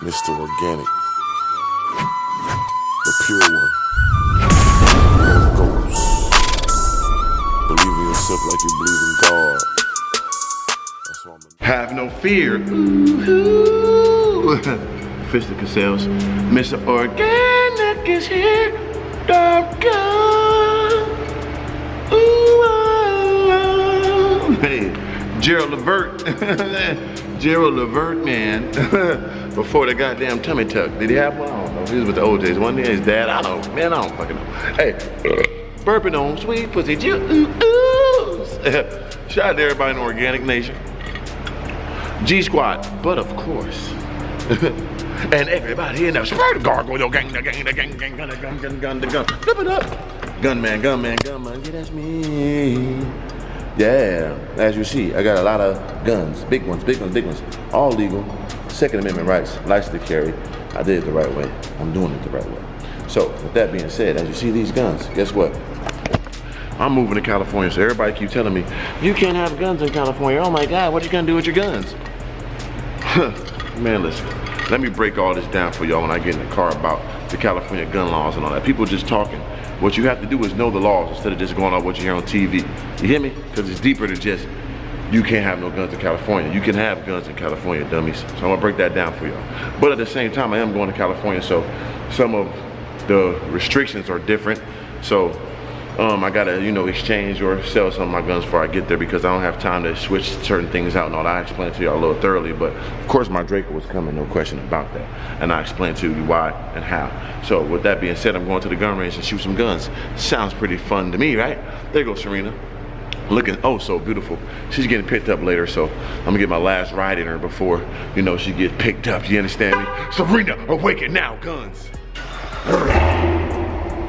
Mr. Organic, the pure one. Goats. Believe in yourself like you believe in God. That's why Have no fear. Ooh. Fiscal Casells. Mr. Organic is here. DRACO. Ooh, hey, Gerald Levert. Gerald Levert, man. Before the goddamn tummy tuck. Did he have one? I don't know. He was with the old days. One day his dad, I don't know. Man, I don't fucking know. Hey, burping on sweet pussy juice. Shout out to everybody in the Organic Nation. G Squad, but of course. And everybody in the spirit gargoyle gang, the gun. Flip it up. Gunman, yeah, that's me. Yeah, as you see, I got a lot of guns, big ones, all legal. Second Amendment rights, license to carry. I did it the right way. I'm doing it the right way. So, with that being said, as you see these guns, guess what? I'm moving to California, so everybody keep telling me, you can't have guns in California. Oh my God, what you gonna do with your guns? Man, listen, let me break all this down for y'all when I get in the car about the California gun laws and all that. People just talking. What you have to do is know the laws instead of just going off what you hear on TV. You hear me? Because it's deeper than just, you can't have no guns in California. You can have guns in California, dummies. So I'm gonna break that down for y'all. But at the same time, I am going to California, so some of the restrictions are different. So I gotta, exchange or sell some of my guns before I get there because I don't have time to switch certain things out and all that. I explained to y'all a little thoroughly, but of course my DRACO was coming, no question about that. And I explained to you why and how. So with that being said, I'm going to the gun range and shoot some guns. Sounds pretty fun to me, right? There goes Serena. Looking oh so beautiful. She's getting picked up later, so I'm gonna get my last ride in her before, she gets picked up. You understand me? Serena, awaken now, guns.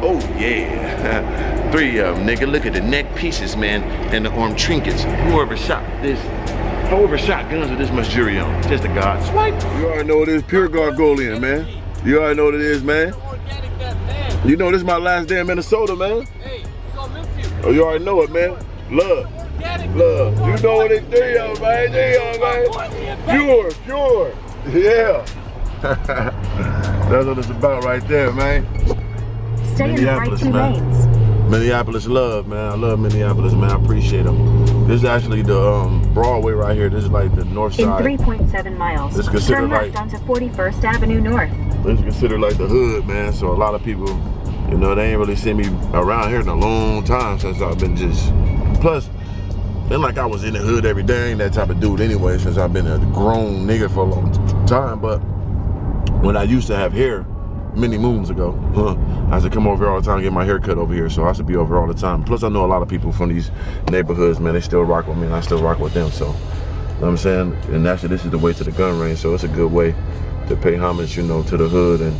Oh yeah, 3 of them, nigga. Look at the neck pieces, man, and the arm trinkets. Whoever shot guns with this much jewelry on, just a god swipe. You already know what it is, pure gargolian, man. You already know what it is, man. You know this is my last day in Minnesota, man. Hey, we gonna miss you. Oh, you already know it, man. Love. You know what it's 3 of them, man. 3 of them, man. Pure. Yeah. That's what it's about right there, man. Stay in the right 2 lanes. Minneapolis love, man. I love Minneapolis, man. I appreciate them. This is actually the Broadway right here. This is like the north side. In 3.7 miles, it's considered turn left onto 41st Avenue North. It's considered like the hood, man. So a lot of people, they ain't really seen me around here in a long time since I've been just. Plus, it's like I was in the hood every day. I ain't that type of dude anyway since I've been a grown nigga for a long time. But when I used to have hair, many moons ago, I used to come over here all the time and get my hair cut over here, so I should be over all the time. Plus I know a lot of people from these neighborhoods, man, they still rock with me and I still rock with them, so, you know what I'm saying? And actually this is the way to the gun range, so it's a good way to pay homage, to the hood and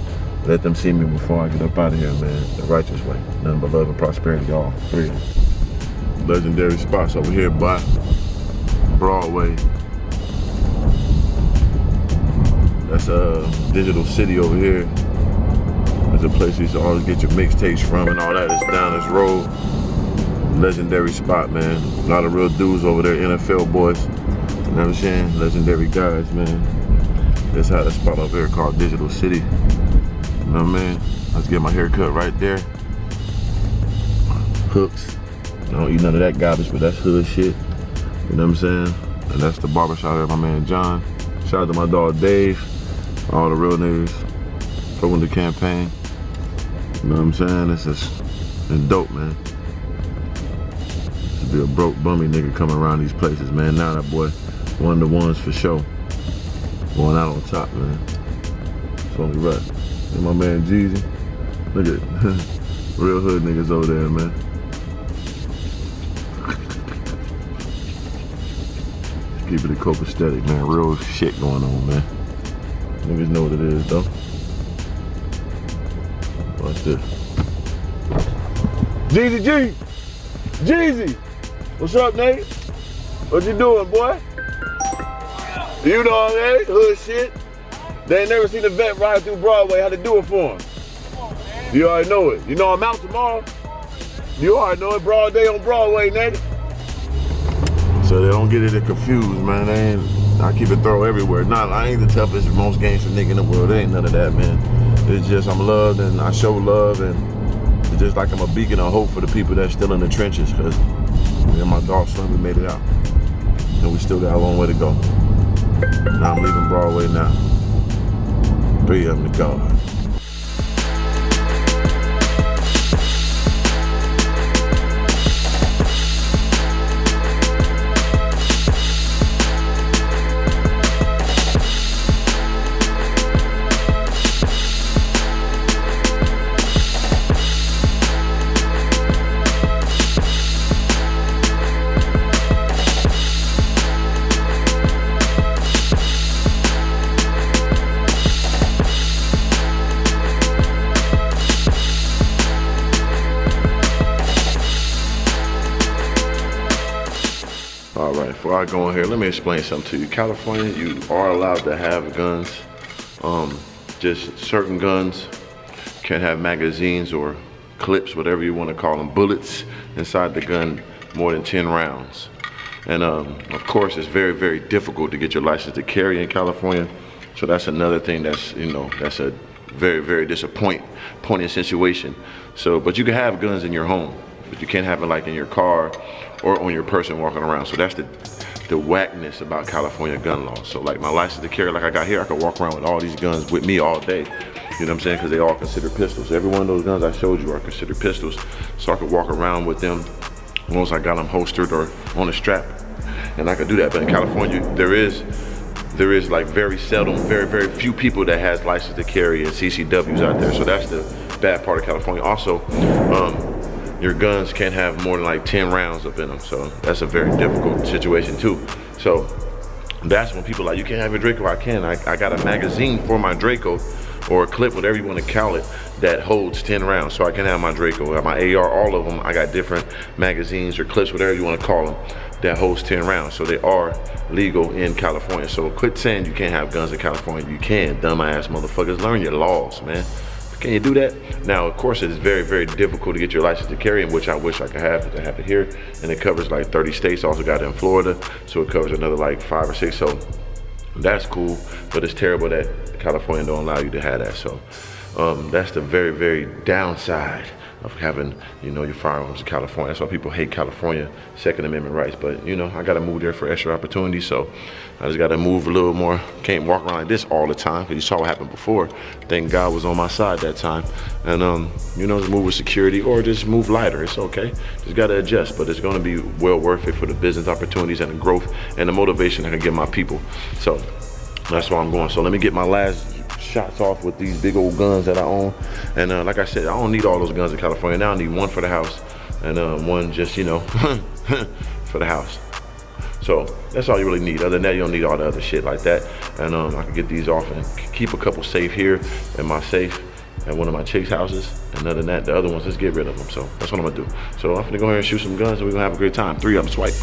let them see me before I get up out of here, man, the righteous way. Nothing but love and prosperity, y'all. Freedom. Legendary spots over here by Broadway. That's Digital City over here. There's a place you used to always get your mixtapes from and all that. It's down this road. Legendary spot, man. A lot of real dudes over there, NFL boys. You know what I'm saying? Legendary guys, man. That's how the spot over here called Digital City. You know what I mean? Let's get my hair cut right there. Hooks. I don't eat none of that garbage, but that's hood shit. You know what I'm saying? And that's the barbershop there, my man John. Shout out to my dog Dave. All the real niggas from the campaign. You know what I'm saying? It's dope, man. To be a broke, bummy nigga coming around these places, man. Now that boy, one of the ones for sure. Going out on top, man. It's only right. And my man Jeezy. Look at real hood niggas over there, man. Keep it a copacetic, man. Real shit going on, man. Niggas know what it is, though. Watch this. Jeezy! What's up, nigga? What you doing, boy? You know what I mean? Hood shit. They ain't never seen a vet ride through Broadway. How to do it for him. You already know it. You know I'm out tomorrow. You already know it. Broad day on Broadway, nigga. So they don't get it confused, man. I keep it thorough everywhere. Nah, I ain't the toughest, most gangster nigga in the world. There ain't none of that, man. It's just I'm loved and I show love, and it's just like I'm a beacon of hope for the people that's still in the trenches, because me and my dog son, we made it out. And we still got a long way to go. Now I'm leaving Broadway now. 3 of them to go. All right, before I go in here, let me explain something to you. California, you are allowed to have guns. Just certain guns can't have magazines or clips, whatever you want to call them, bullets inside the gun more than 10 rounds. And of course, it's very, very difficult to get your license to carry in California. So that's another thing that's, you know, that's a very, very disappointing situation. So, but you can have guns in your home, but you can't have it like in your car or on your person walking around. So that's the whackness about California gun laws. So like my license to carry, like I got here, I could walk around with all these guns with me all day. You know what I'm saying? Because they all considered pistols. Every one of those guns I showed you are considered pistols. So I could walk around with them once I got them holstered or on a strap. And I could do that. But in California, there is like very seldom, very, very few people that has license to carry and CCWs out there. So that's the bad part of California. Also, your guns can't have more than like 10 rounds up in them. So that's a very difficult situation too. So that's when people are like, you can't have a DRACO. I can. I got a magazine for my DRACO, or a clip, whatever you want to call it, that holds 10 rounds. So I can have my DRACO, my AR, all of them. I got different magazines or clips, whatever you want to call them, that holds 10 rounds. So they are legal in California. So quit saying you can't have guns in California. You can, dumbass motherfuckers. Learn your laws, man. Can you do that? Now, of course, it's very, very difficult to get your license to carry, which I wish I could have, because I have it here. And it covers like 30 states. I also got it in Florida. So it covers another like 5 or 6. So that's cool, but it's terrible that California don't allow you to have that. So that's the very, very downside of having, you know, your firearms in California. That's why people hate California Second Amendment rights. But you know, I gotta move there for extra opportunities. So I just gotta move a little more. Can't walk around like this all the time, because you saw what happened before. Thank God was on my side that time. And you know, just move with security or just move lighter. It's okay. Just gotta adjust, but it's gonna be well worth it for the business opportunities and the growth and the motivation I can give my people. So that's why I'm going. So let me get my last shots off with these big old guns that I own. And like I said, I don't need all those guns in California. Now I need one for the house and one just, you know, for the house. So that's all you really need. Other than that, you don't need all the other shit like that. And I can get these off and keep a couple safe here in my safe at one of my chicks' houses. And other than that, the other ones, just get rid of them. So that's what I'm gonna do. So I'm gonna go ahead and shoot some guns and we're gonna have a great time. 3 of them, swipe.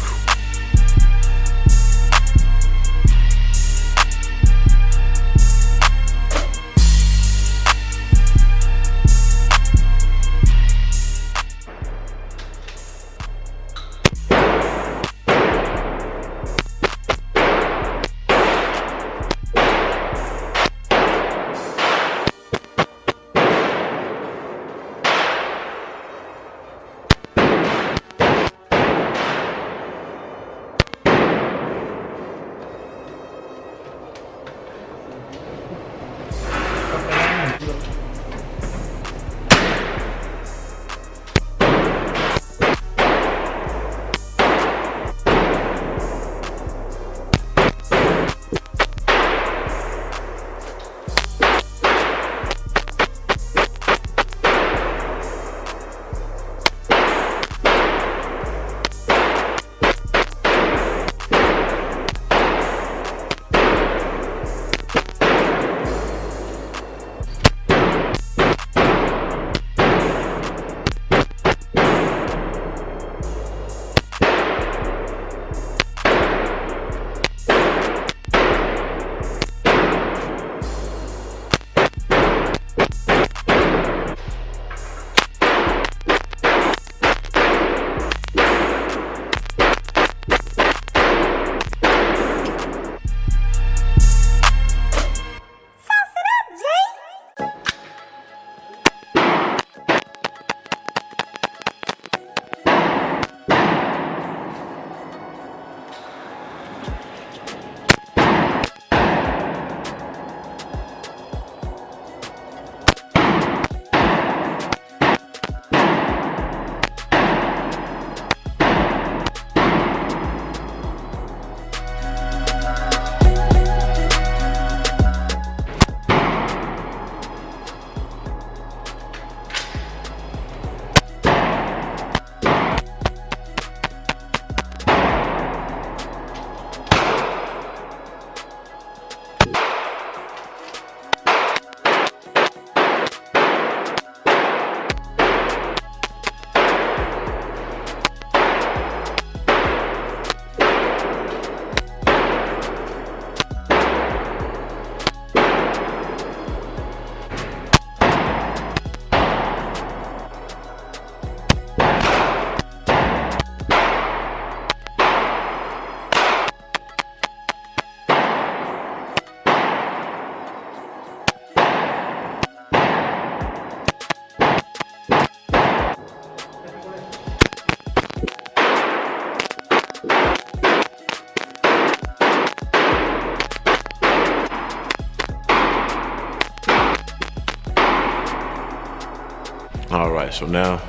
right, so now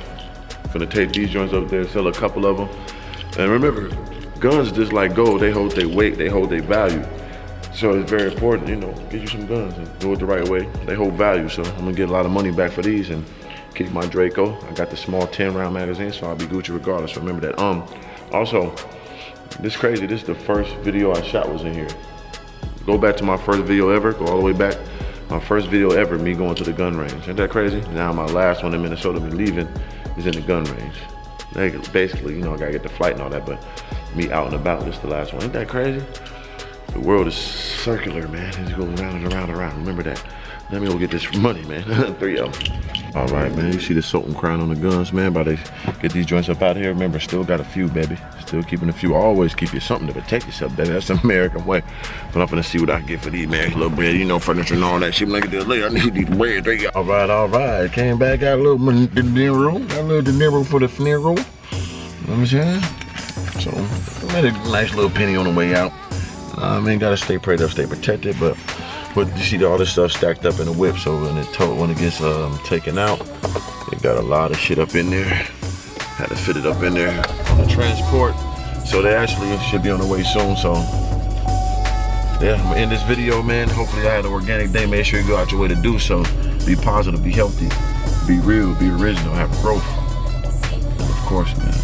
I'm gonna take these joints up there, sell a couple of them. And remember, guns just like gold, they hold their weight, they hold their value. So it's very important, you know, get you some guns and do it the right way. They hold value, so I'm gonna get a lot of money back for these and keep my Draco. I got the small 10-round magazine, so I'll be Gucci regardless. So remember that. Also, this is crazy. This is the first video I shot was in here. Go back to my first video ever. Go all the way back. My first video ever, me going to the gun range. Ain't that crazy? Now my last one in Minnesota, me leaving, is in the gun range. Basically, you know, I gotta get the flight and all that, but me out and about, this is the last one. Ain't that crazy? The world is circular, man. It just goes round and around and around. Remember that. Let me go get this money, man. 3 of them. All right, man. You see the Sultan crown on the guns, man. About to get these joints up out of here. Remember, still got a few, baby. Still keeping a few. Always keep you something to protect yourself, baby. That's the American way. But I'm gonna see what I can get for these, man. Little bread, you know, furniture and all that shit. Look at this later. I need these bread. All right. Came back, got a little dinero. Got a little dinero for the funeral. You know what I'm saying? So, made a nice little penny on the way out. I mean, gotta stay prayed up, stay protected, but you see all this stuff stacked up in the whip, so when it gets taken out, it got a lot of shit up in there. Had to fit it up in there on the transport. So they actually should be on the way soon, so yeah, I'm gonna end this video, man. Hopefully I had an organic day. Make sure you go out your way to do so. Be positive, be healthy, be real, be original, have growth. And of course, man,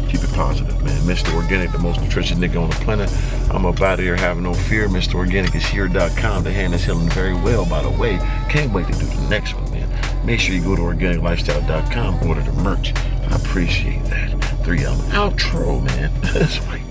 keep it positive, man. Mr. Organic, the most nutritious nigga on the planet. I'm up out of here, having no fear. Mr. Organic is here.com. The hand is healing very well, by the way. Can't wait to do the next one, man. Make sure you go to organiclifestyle.com, order the merch. I appreciate that. 3 outro, man. That's right.